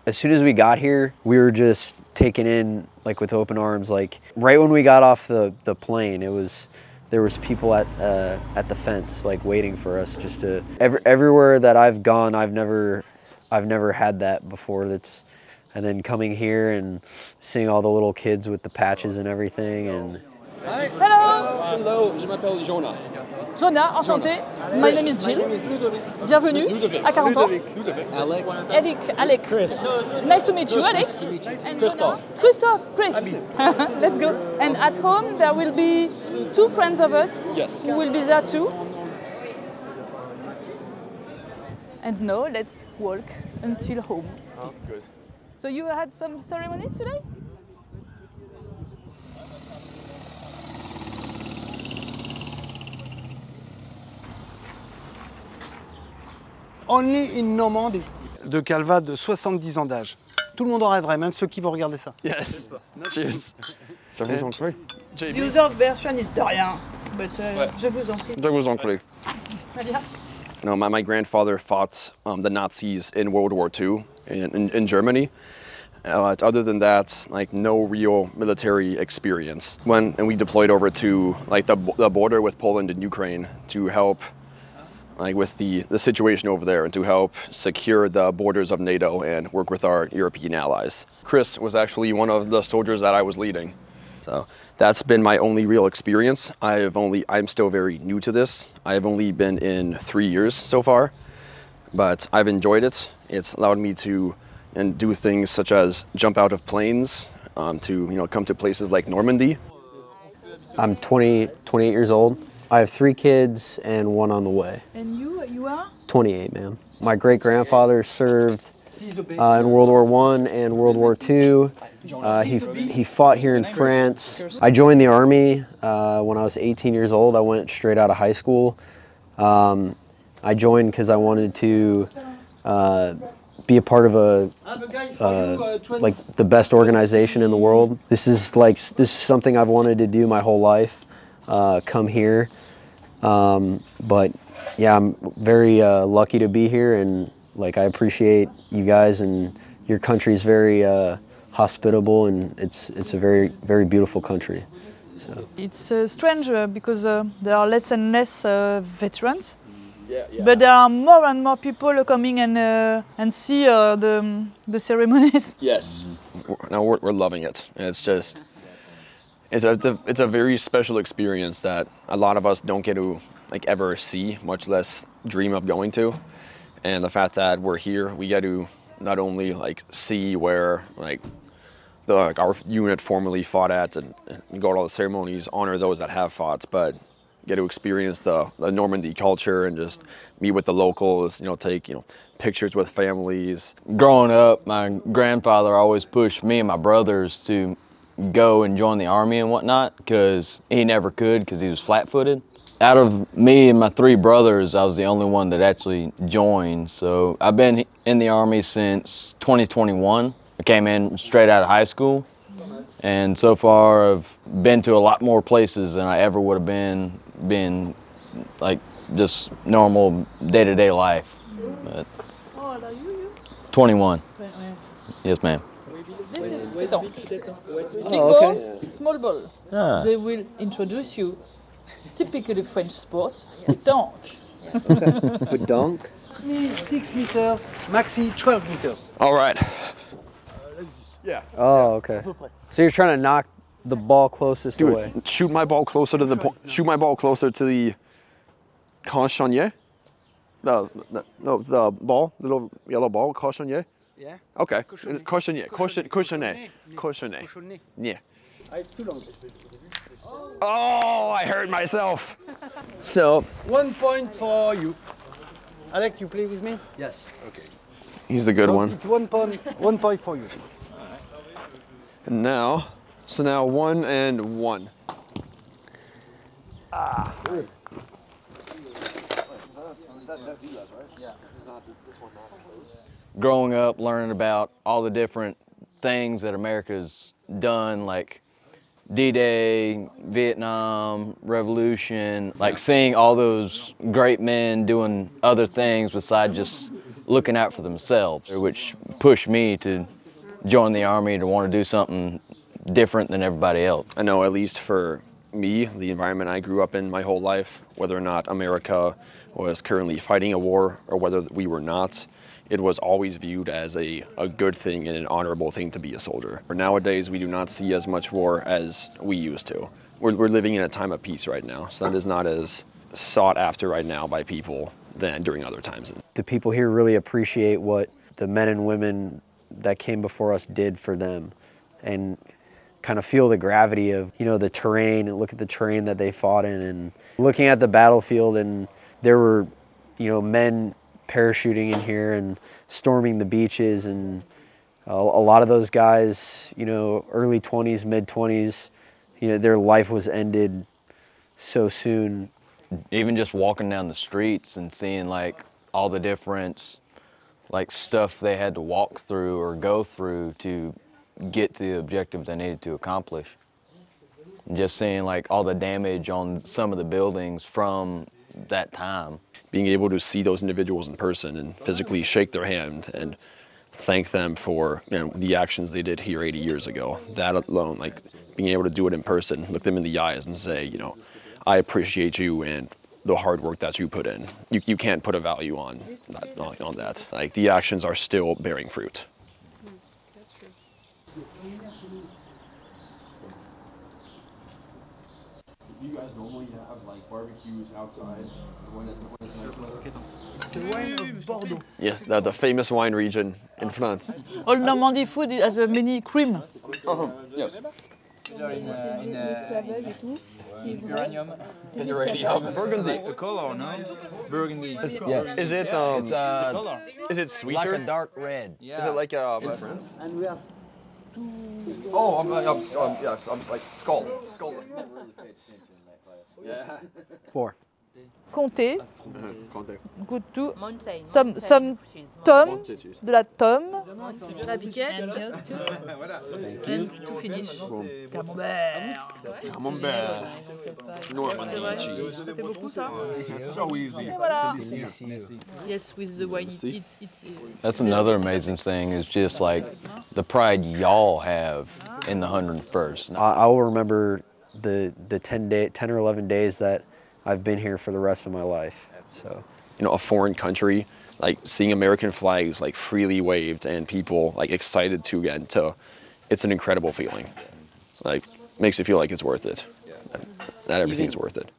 As soon as we got here, we were just taken in like with open arms. Like right when we got off the plane, there was people at the fence like waiting for us. Just to everywhere that I've gone, I've never had that before. And then coming here and seeing all the little kids with the patches and everything. And hello. Hello, je m'appelle Jonah. Jonah, enchanté. My name is Jill. Bienvenue Ludovic. à Carentan. Ludovic. Alec. Alec. Chris. Nice to meet you, Alec. Nice to meet you. And Christophe. Jonah. Christophe, Chris. Let's go. And at home there will be two friends of us. Yes. Who will be there too. And now let's walk until home. Oh, good. So you had some ceremonies today? Only in Normandy. De Calva de 70 ans d'âge. Tout le monde en rêverait, même ceux qui vont regarder ça. Yes. Cheers. Je vous en prie. The other version is de rien, but je vous en prie. Je vous en prie. Très bien. No, my grandfather fought the Nazis in World War II in Germany. Other than that, like no real military experience. And we deployed over to like the border with Poland and Ukraine to help like with the situation over there and to help secure the borders of NATO and work with our European allies. Chris was actually one of the soldiers that I was leading. So that's been my only real experience. I'm still very new to this. I've only been in 3 years so far, but I've enjoyed it. It's allowed me to do things such as jump out of planes, to come to places like Normandy. I'm 28 years old. I have 3 kids and 1 on the way. And you are? 28, ma'am. My great-grandfather served in World War I and World War II. He fought here in France. I joined the Army when I was 18 years old. I went straight out of high school. I joined because I wanted to be a part of like the best organization in the world. This is something I've wanted to do my whole life. Come here, but yeah, I'm very lucky to be here, and like I appreciate you guys, and your country is very hospitable, and it's a very beautiful country. So. It's strange because there are less and less veterans, but there are more and more people coming and see the ceremonies. Yes, now we're loving it, and it's just. It's a very special experience that a lot of us don't get to like ever see, much less dream of going to. And the fact that we're here, we get to not only like see where like our unit formerly fought at and go to all the ceremonies, honor those that have fought, but get to experience the Normandy culture and just meet with the locals, take pictures with families. Growing up, my grandfather always pushed me and my brothers to go and join the Army and whatnot, because he never could because he was flat-footed. Out of me and my 3 brothers, I was the only one that actually joined. So I've been in the Army since 2021. I came in straight out of high school, and so far I've been to a lot more places than I ever would have been like just normal day-to-day life. But How old are you? 21. Yes, ma'am. This is pétanque. Big Oh, okay. ball, small ball. Ah. They will introduce you. Typically French sport, pétanque. Pétanque. 6 meters, maxi 12 meters. All right. Yeah. Oh, okay. So you're trying to knock the ball closest away. Shoot my ball closer to the point. Shoot my ball closer to the cochonnier. The ball, the little yellow ball, cochonnier. Yeah. Okay. Cochonnier. Cochonnier. Yeah. Oh, I hurt myself. So 1 point for you. Alec, you play with me? Yes. Okay. he's the good So one. it's 1 point for you. And now, so now 1 and 1. Ah. Growing up, learning about all the different things that America's done, like D-Day, Vietnam, Revolution, like seeing all those great men doing other things besides just looking out for themselves, which pushed me to join the Army, to want to do something different than everybody else. I know, at least for me, the environment I grew up in my whole life, whether or not America was currently fighting a war or whether we were not, it was always viewed as a good thing and an honorable thing to be a soldier. Nowadays, we do not see as much war as we used to. We're living in a time of peace right now, so that is not as sought after right now by people than during other times. The people here really appreciate what the men and women that came before us did for them, and kind of feel the gravity of, you know, the terrain, and look at the terrain that they fought in, and looking at the battlefield, and there were, you know, men parachuting in here and storming the beaches, and a lot of those guys, you know, early 20s, mid 20s, you know, their life was ended so soon. Even just walking down the streets and seeing like all the different like stuff they had to walk through or go through to get to the objective they needed to accomplish. And just seeing like all the damage on some of the buildings from that time. Being able to see those individuals in person and physically shake their hand and thank them for, you know, the actions they did here 80 years ago. That alone, like being able to do it in person, look them in the eyes and say, you know, I appreciate you and the hard work that you put in. You can't put a value on that. Like the actions are still bearing fruit. That's true. Do you guys normally have like barbecues outside? C'est le wine of Bordeaux. Yes, the famous wine region in France. All Normandy food has many cream. Yes. Uranium. Burgundy. The color, no? Burgundy. Is it It's is it sweeter? like a dark red. Yeah. Is it like And we have yes, I'm like skull. Yeah. 4. Comté, Contact. good to Mountain. some tom, de la tome, La biquette. And to finish. camembert. Camembert. Normandy cheese. Ça fait beaucoup ça. So easy. Et voilà. Yes, with the wine. That's another amazing thing, is just like the pride y'all have in the 101st. I'll remember the 10 or 11 days that I've been here for the rest of my life. So, You know, a foreign country, like seeing American flags like freely waved and people like excited to get into, it's an incredible feeling. Like makes you feel like it's worth it. That everything is worth it.